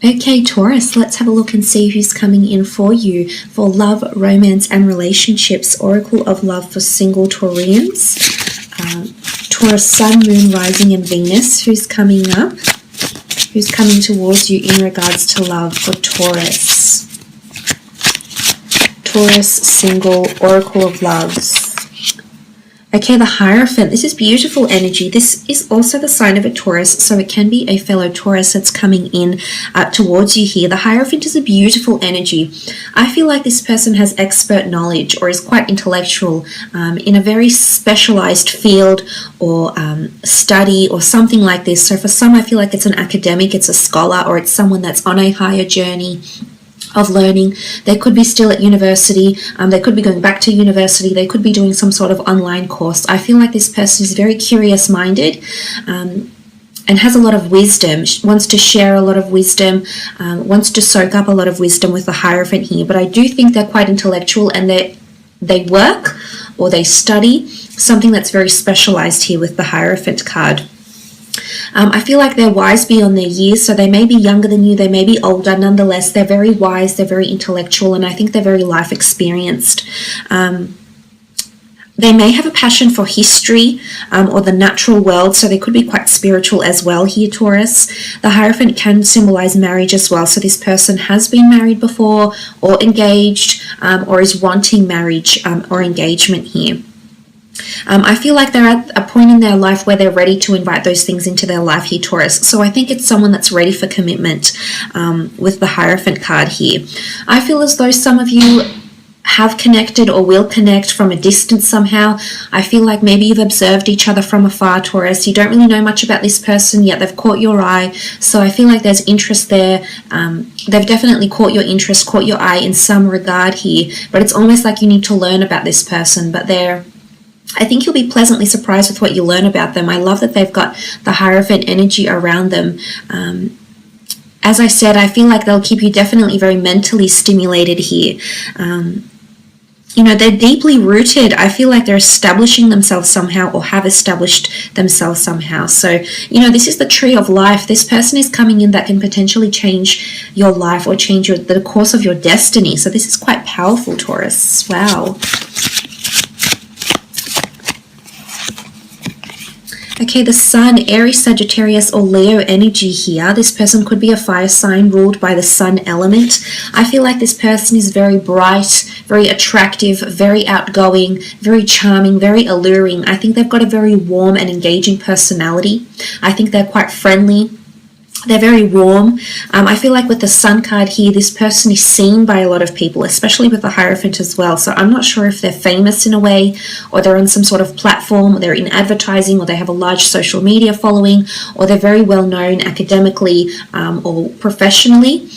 Okay, Taurus, let's have a look and see who's coming in for you for love, romance, and relationships. Oracle of Love for single Taurians. Taurus, Sun, Moon, Rising, and Venus. Who's coming up? Who's coming towards you in regards to love for Taurus? Taurus, single, Oracle of Loves. Okay, the Hierophant. This is beautiful energy. This is also the sign of a Taurus, so it can be a fellow Taurus that's coming in towards you here. The Hierophant is a beautiful energy. I feel like this person has expert knowledge or is quite intellectual in a very specialized field or study or something like this. So for some, I feel like it's an academic, it's a scholar, or it's someone that's on a higher journey of learning. They could be still at university, they could be going back to university, they could be doing some sort of online course. I feel like this person is very curious minded and has a lot of wisdom, wants to share a lot of wisdom, wants to soak up a lot of wisdom with the Hierophant here. But I do think they're quite intellectual, and they work or they study something that's very specialized here with the Hierophant card. I feel like they're wise beyond their years, so they may be younger than you, they may be older. Nonetheless, they're very wise, they're very intellectual, and I think they're very life experienced. They may have a passion for history or the natural world, so they could be quite spiritual as well here, Taurus. The Hierophant can symbolize marriage as well, so this person has been married before or engaged or is wanting marriage or engagement here. I feel like they're at a point in their life where they're ready to invite those things into their life here, Taurus. So I think it's someone that's ready for commitment with the Hierophant card here. I feel as though some of you have connected or will connect from a distance somehow. I feel like maybe you've observed each other from afar, Taurus. You don't really know much about this person, yet they've caught your eye. So I feel like there's interest there. They've definitely caught your interest, caught your eye in some regard here. But it's almost like you need to learn about this person. But I think you'll be pleasantly surprised with what you learn about them. I love that they've got the Hierophant energy around them. As I said, I feel like they'll keep you definitely very mentally stimulated here. You know, they're deeply rooted. I feel like they're establishing themselves somehow or have established themselves somehow. So, you know, this is the tree of life. This person is coming in that can potentially change your life or change the course of your destiny. So this is quite powerful, Taurus. Wow. Okay, the Sun, Aries, Sagittarius, or Leo energy here. This person could be a fire sign ruled by the Sun element. I feel like this person is very bright, very attractive, very outgoing, very charming, very alluring. I think they've got a very warm and engaging personality. I think they're quite friendly. They're very warm. I feel like with the Sun card here, this person is seen by a lot of people, especially with the Hierophant as well. So I'm not sure if they're famous in a way, or they're on some sort of platform, or they're in advertising, or they have a large social media following, or they're very well known academically or professionally.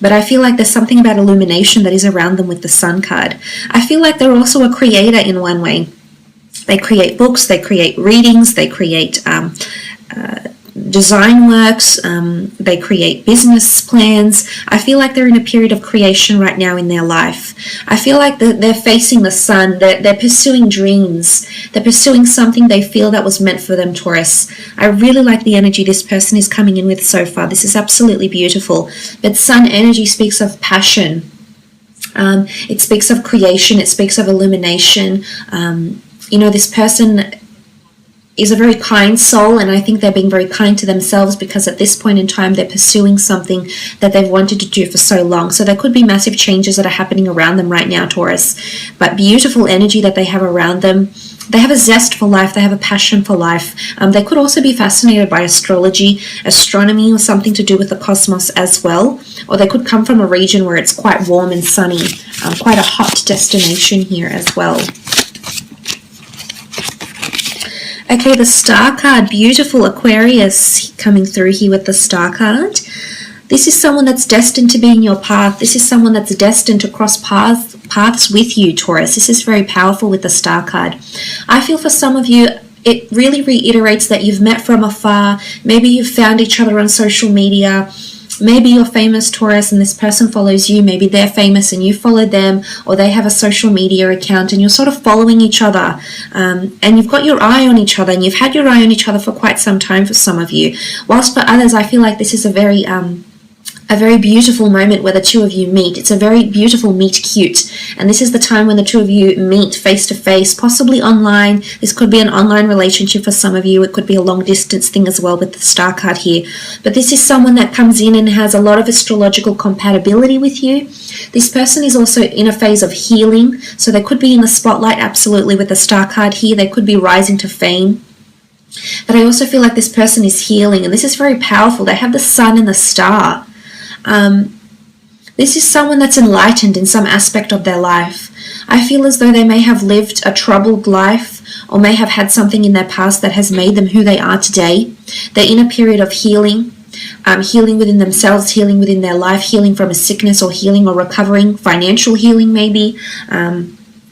But I feel like there's something about illumination that is around them with the Sun card. I feel like they're also a creator in one way. They create books, they create readings, they create design works, they create business plans. I feel like they're in a period of creation right now in their life. I feel like they're facing the sun, they're pursuing dreams, they're pursuing something they feel that was meant for them, Taurus. I really like the energy this person is coming in with so far. This is absolutely beautiful. But Sun energy speaks of passion. It speaks of creation, it speaks of illumination. You know, this person is a very kind soul, and I think they're being very kind to themselves because at this point in time they're pursuing something that they've wanted to do for so long. So there could be massive changes that are happening around them right now, Taurus, but beautiful energy that they have around them. They have a zest for life, they have a passion for life. They could also be fascinated by astrology, astronomy, or something to do with the cosmos as well, or they could come from a region where it's quite warm and sunny, quite a hot destination here as well. Okay, the Star card, beautiful Aquarius coming through here with the Star card. This is someone that's destined to be in your path. This is someone that's destined to cross paths with you, Taurus. This is very powerful with the Star card. I feel for some of you, it really reiterates that you've met from afar. Maybe you've found each other on social media. Maybe you're famous, Taurus, and this person follows you. Maybe they're famous and you follow them, or they have a social media account and you're sort of following each other. And you've got your eye on each other, and you've had your eye on each other for quite some time for some of you. Whilst for others, I feel like this is a very a very beautiful moment where the two of you meet. It's a very beautiful meet cute. And this is the time when the two of you meet face to face, possibly online. This could be an online relationship for some of you. It could be a long distance thing as well with the star card here. But this is someone that comes in and has a lot of astrological compatibility with you. This person is also in a phase of healing. So they could be in the spotlight absolutely with the star card here. They could be rising to fame. But I also feel like this person is healing, and this is very powerful. They have the sun and the star. This is someone that's enlightened in some aspect of their life. I feel as though they may have lived a troubled life or may have had something in their past that has made them who they are today. They're in a period of healing, healing within themselves, healing within their life, healing from a sickness or healing or recovering, financial healing maybe,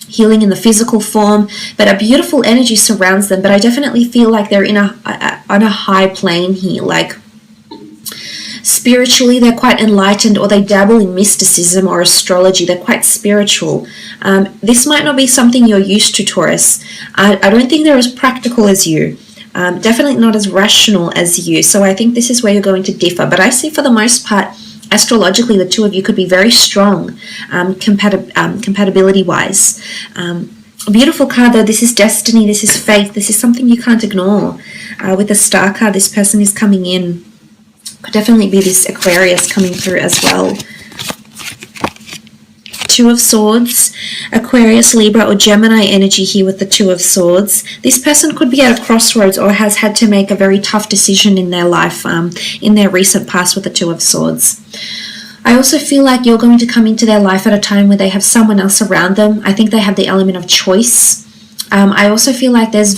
healing in the physical form, but a beautiful energy surrounds them. But I definitely feel like they're on a high plane here, like spiritually they're quite enlightened, or they dabble in mysticism or astrology. They're quite spiritual. This might not be something you're used to, Taurus. I don't think they're as practical as you. Definitely not as rational as you. So I think this is where you're going to differ. But I see for the most part, astrologically, the two of you could be very strong, compatibility-wise. A beautiful card, though. This is destiny. This is fate. This is something you can't ignore. With the star card, this person is coming in. Could definitely be this Aquarius coming through as well. Two of Swords, Aquarius, Libra, or Gemini energy here with the Two of Swords. This person could be at a crossroads or has had to make a very tough decision in their life, in their recent past with the Two of Swords. I also feel like you're going to come into their life at a time where they have someone else around them. I think they have the element of choice. I also feel like there's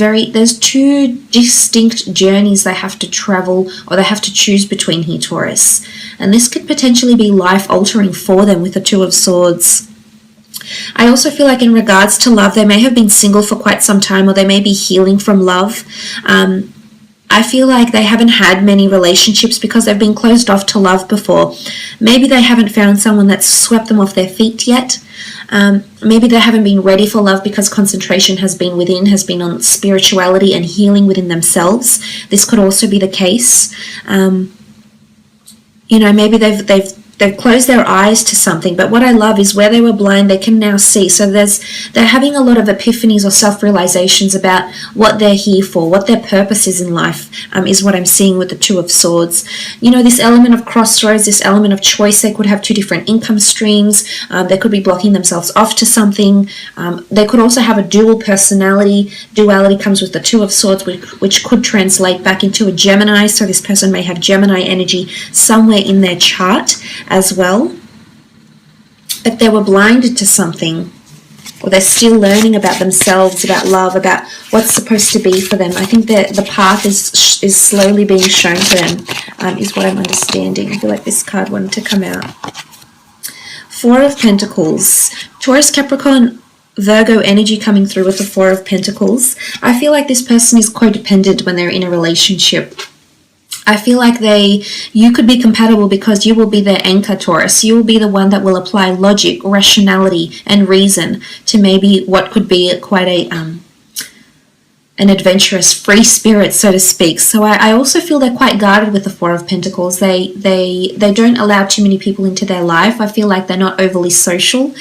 two distinct journeys they have to travel or they have to choose between here, Taurus. And this could potentially be life-altering for them with the Two of Swords. I also feel like in regards to love, they may have been single for quite some time, or they may be healing from love. I feel like they haven't had many relationships because they've been closed off to love before. Maybe they haven't found someone that's swept them off their feet yet. Maybe they haven't been ready for love because concentration has been on spirituality and healing within themselves. This could also be the case. Maybe they've closed their eyes to something, but what I love is where they were blind, they can now see. So they're having a lot of epiphanies or self-realizations about what they're here for, what their purpose is in life, is what I'm seeing with the Two of Swords. This element of crossroads, this element of choice. They could have two different income streams. They could be blocking themselves off to something. They could also have a dual personality. Duality comes with the Two of Swords, which could translate back into a Gemini. So this person may have Gemini energy somewhere in their chart as well, but they were blinded to something, or they're still learning about themselves, about love, about what's supposed to be for them. I think that the path is slowly being shown to them, is what I'm understanding. I feel like this card wanted to come out. Four of Pentacles, Taurus, Capricorn, Virgo energy coming through with the Four of Pentacles. I feel like this person is codependent when they're in a relationship. I feel like you could be compatible because you will be their anchor, Taurus. You will be the one that will apply logic, rationality, and reason to maybe what could be quite an adventurous, free spirit, so to speak. So I also feel they're quite guarded with the Four of Pentacles. They don't allow too many people into their life. I feel like they're not overly social.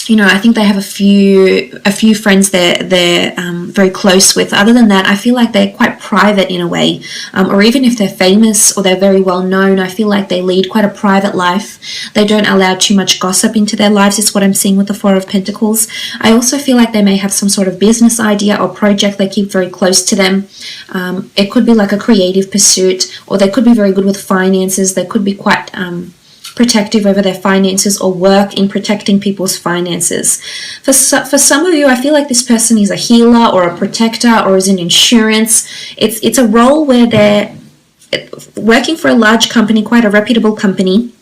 I think they have a few friends they're very close with. Other than that, I feel like they're quite private in a way. Or even if they're famous or they're very well known, I feel like they lead quite a private life. They don't allow too much gossip into their lives, is what I'm seeing with the Four of Pentacles. I also feel like they may have some sort of business idea or project they keep very close to them. It could be like a creative pursuit, or they could be very good with finances. They could be quite protective over their finances or work in protecting people's finances. For some of you, I feel like this person is a healer or a protector or is in insurance. It's a role where they're working for a large company, quite a reputable company.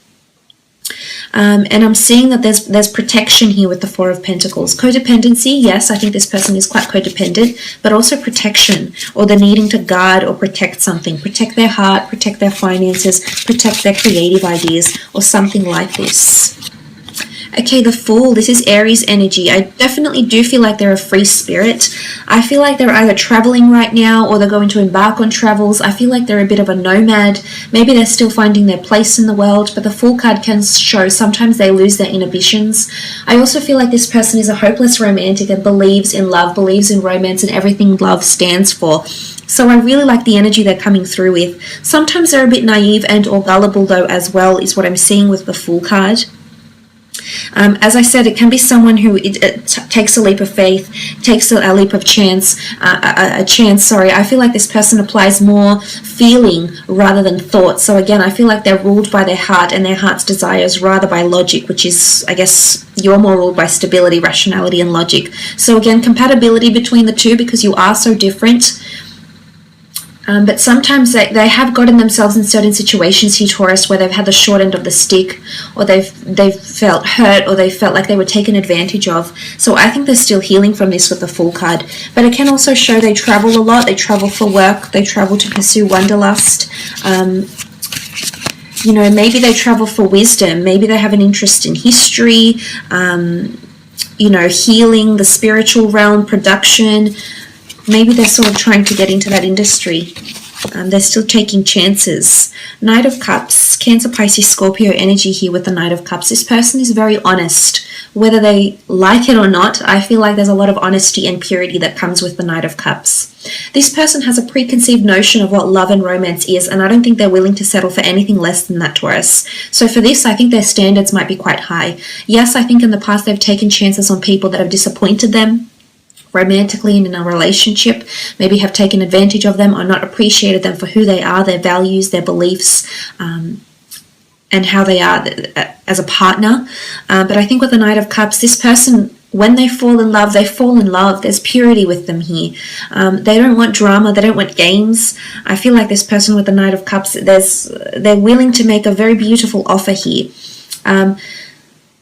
And I'm seeing that there's protection here with the Four of Pentacles. Codependency, yes, I think this person is quite codependent, but also protection, or the needing to guard or protect something. Protect their heart, protect their finances, protect their creative ideas, or something like this. Okay, the Fool, this is Aries energy. I definitely do feel like they're a free spirit. I feel like they're either traveling right now or they're going to embark on travels. I feel like they're a bit of a nomad. Maybe they're still finding their place in the world, but the Fool card can show sometimes they lose their inhibitions. I also feel like this person is a hopeless romantic and believes in love, believes in romance and everything love stands for. So I really like the energy they're coming through with. Sometimes they're a bit naive and or gullible though as well, is what I'm seeing with the Fool card. As I said, it can be someone who takes a leap of faith, takes a leap of chance, I feel like this person applies more feeling rather than thought. So again, I feel like they're ruled by their heart and their heart's desires rather by logic, which is, I guess, you're more ruled by stability, rationality, and logic. So again, compatibility between the two because you are so different. But sometimes they have gotten themselves in certain situations here, Taurus, where they've had the short end of the stick, or they've felt hurt, or they felt like they were taken advantage of. So I think they're still healing from this with the Fool card. But it can also show they travel a lot. They travel for work. They travel to pursue wanderlust. You know, maybe they travel for wisdom. Maybe they have an interest in history, you know, healing, the spiritual realm, production. Maybe they're sort of trying to get into that industry. They're still taking chances. Knight of Cups, Cancer, Pisces, Scorpio energy here with the Knight of Cups. This person is very honest. Whether they like it or not, I feel like there's a lot of honesty and purity that comes with the Knight of Cups. This person has a preconceived notion of what love and romance is, and I don't think they're willing to settle for anything less than that, Taurus. So for this, I think their standards might be quite high. Yes, I think in the past they've taken chances on people that have disappointed them romantically and in a relationship, maybe have taken advantage of them or not appreciated them for who they are, their values, their beliefs, and how they are as a partner. But I think with the Knight of Cups, this person, when they fall in love, they fall in love. There's purity with them here. They don't want drama. They don't want games. I feel like this person with the Knight of Cups, they're willing to make a very beautiful offer here.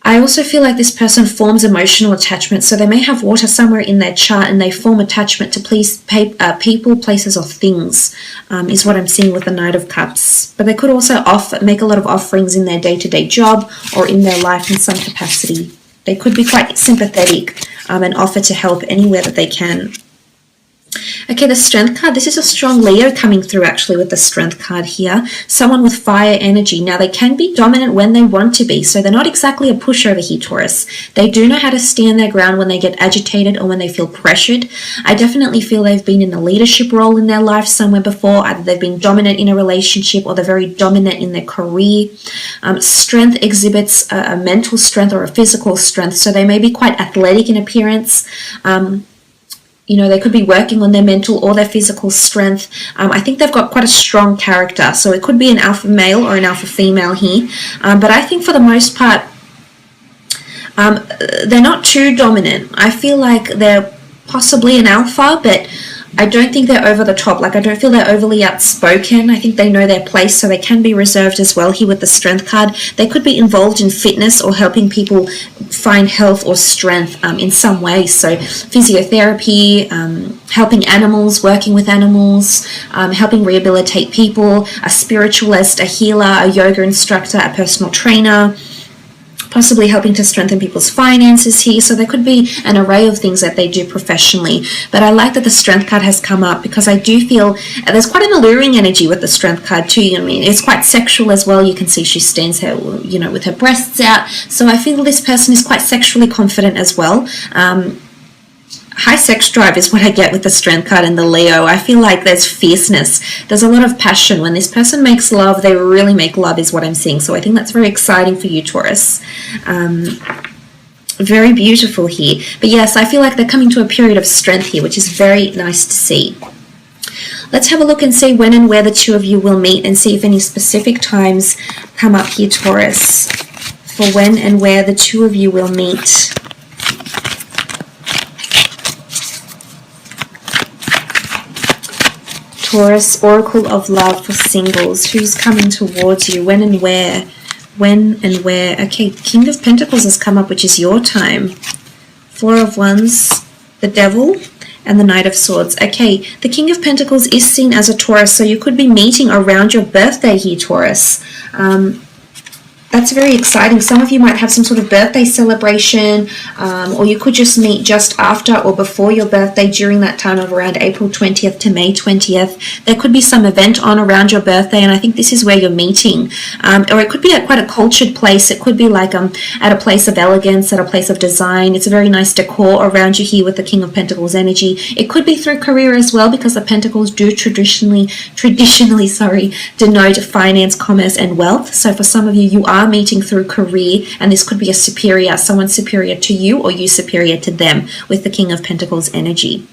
I also feel like this person forms emotional attachment. So they may have water somewhere in their chart and they form attachment to people, places, or things, is what I'm seeing with the Knight of Cups. But they could also make a lot of offerings in their day-to-day job or in their life in some capacity. They could be quite sympathetic and offer to help anywhere that they can. Okay, the Strength card. This is a strong Leo coming through actually with the Strength card here. Someone with fire energy. Now, they can be dominant when they want to be, so they're not exactly a pushover here, Taurus. They do know how to stand their ground when they get agitated or when they feel pressured. I definitely feel they've been in a leadership role in their life somewhere before. Either they've been dominant in a relationship or they're very dominant in their career. Strength exhibits a mental strength or a physical strength, so they may be quite athletic in appearance. You know, they could be working on their mental or their physical strength. I think they've got quite a strong character. So it could be an alpha male or an alpha female here. But I think for the most part, they're not too dominant. I feel like they're possibly an alpha, but I don't think they're over the top. Like, I don't feel they're overly outspoken. I think they know their place, so they can be reserved as well here with the Strength card. They could be involved in fitness or helping people find health or strength in some way. So physiotherapy, helping animals, working with animals, helping rehabilitate people, a spiritualist, a healer, a yoga instructor, a personal trainer, possibly helping to strengthen people's finances here. So there could be an array of things that they do professionally. But I like that the Strength card has come up because I do feel there's quite an alluring energy with the Strength card too. You know what I mean? It's quite sexual as well. You can see she stands here, you know, with her breasts out. So I feel this person is quite sexually confident as well. High sex drive is what I get with the Strength card and the Leo. I feel like there's fierceness. There's a lot of passion. When this person makes love, they really make love is what I'm seeing. So I think that's very exciting for you, Taurus. Very beautiful here. But yes, I feel like they're coming to a period of strength here, which is very nice to see. Let's have a look and see when and where the two of you will meet and see if any specific times come up here, Taurus, for when and where the two of you will meet. Taurus, Oracle of Love for singles. Who's coming towards you? When and where? When and where? Okay, King of Pentacles has come up, which is your time. Four of Wands, the Devil, and the Knight of Swords. Okay, the King of Pentacles is seen as a Taurus, so you could be meeting around your birthday here, Taurus. That's very exciting. Some of you might have some sort of birthday celebration, or you could just meet just after or before your birthday during that time of around April 20th to May 20th. There could be some event on around your birthday, and I think this is where you're meeting. Or it could be at quite a cultured place. It could be like at a place of elegance, at a place of design. It's a very nice decor around you here with the King of Pentacles energy. It could be through career as well, because the Pentacles do traditionally, denote finance, commerce, and wealth. So for some of you, you are meeting through career, and this could be a superior, someone superior to you or you superior to them with the King of Pentacles energy.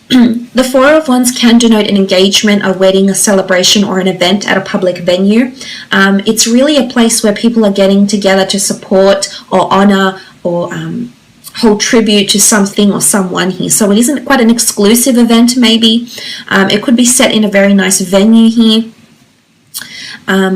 The Four of Wands can denote an engagement, a wedding, a celebration, or an event at a public venue. It's really a place where people are getting together to support or honor or hold tribute to something or someone here. So it isn't quite an exclusive event maybe. It could be set in a very nice venue here.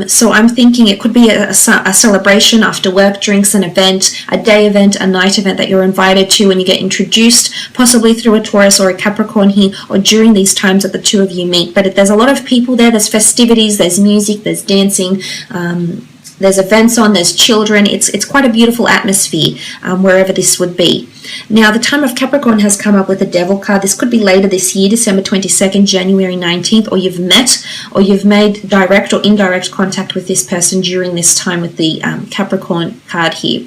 So I'm thinking it could be a celebration after work, drinks, an event, a day event, a night event that you're invited to, and you get introduced possibly through a Taurus or a Capricorn here, or during these times that the two of you meet. But there's a lot of people there, there's festivities, there's music, there's dancing, there's events on, there's children. It's quite a beautiful atmosphere wherever this would be. Now, the time of Capricorn has come up with the Devil card. This could be later this year, December 22nd, January 19th, or you've met or you've made direct or indirect contact with this person during this time with the Capricorn card here.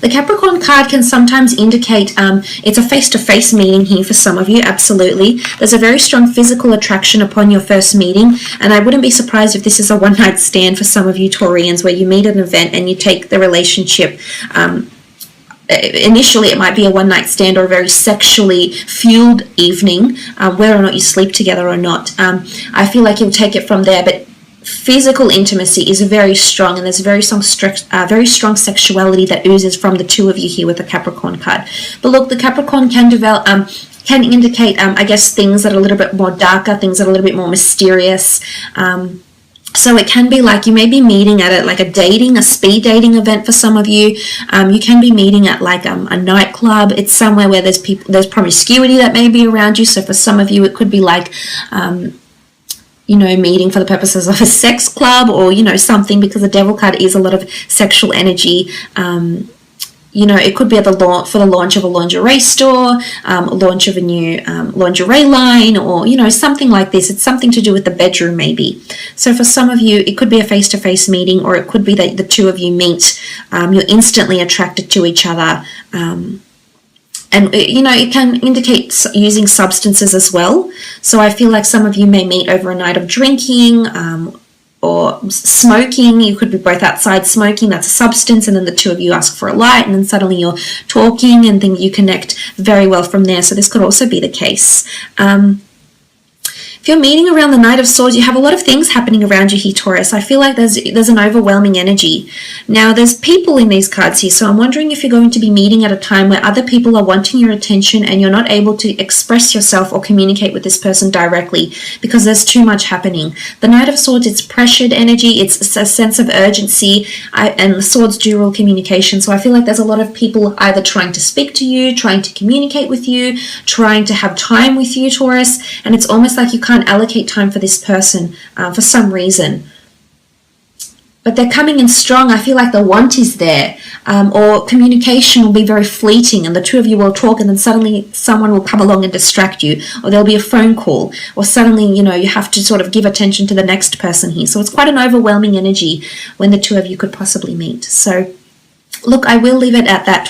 The Capricorn card can sometimes indicate it's a face-to-face meeting here for some of you, absolutely. There's a very strong physical attraction upon your first meeting, and I wouldn't be surprised if this is a one-night stand for some of you Taurians, where you meet at an event and you take the relationship. Initially, it might be a one-night stand or a very sexually fueled evening, whether or not you sleep together or not. I feel like you'll take it from there, but physical intimacy is very strong, and there's very strong sexuality that oozes from the two of you here with the Capricorn card. But look, the Capricorn can develop, can indicate, I guess, things that are a little bit more darker, things that are a little bit more mysterious. So it can be like you may be meeting at a speed dating event for some of you. You can be meeting at like a nightclub. It's somewhere where there's promiscuity that may be around you. So for some of you, it could be like meeting for the purposes of a sex club, or something, because the Devil card is a lot of sexual energy. It could be for the launch of a lingerie store, launch of a new lingerie line, or, something like this. It's something to do with the bedroom maybe. So for some of you, it could be a face-to-face meeting, or it could be that the two of you meet, you're instantly attracted to each other. And, it can indicate using substances as well. So I feel like some of you may meet over a night of drinking, or smoking. You could be both outside smoking, that's a substance, and then the two of you ask for a light, and then suddenly you're talking, and then you connect very well from there. So this could also be the case. If you're meeting around the Knight of Swords, you have a lot of things happening around you here, Taurus. I feel like there's an overwhelming energy. Now, there's people in these cards here, so I'm wondering if you're going to be meeting at a time where other people are wanting your attention and you're not able to express yourself or communicate with this person directly because there's too much happening. The Knight of Swords, it's pressured energy, it's a sense of urgency, and the swords do rule communication, so I feel like there's a lot of people either trying to speak to you, trying to communicate with you, trying to have time with you, Taurus, and it's almost like you can't allocate time for this person for some reason. But they're coming in strong. I feel like the want is there, or communication will be very fleeting, and the two of you will talk, and then suddenly someone will come along and distract you, or there'll be a phone call, or suddenly, you have to sort of give attention to the next person here. So it's quite an overwhelming energy when the two of you could possibly meet. So look, I will leave it at that.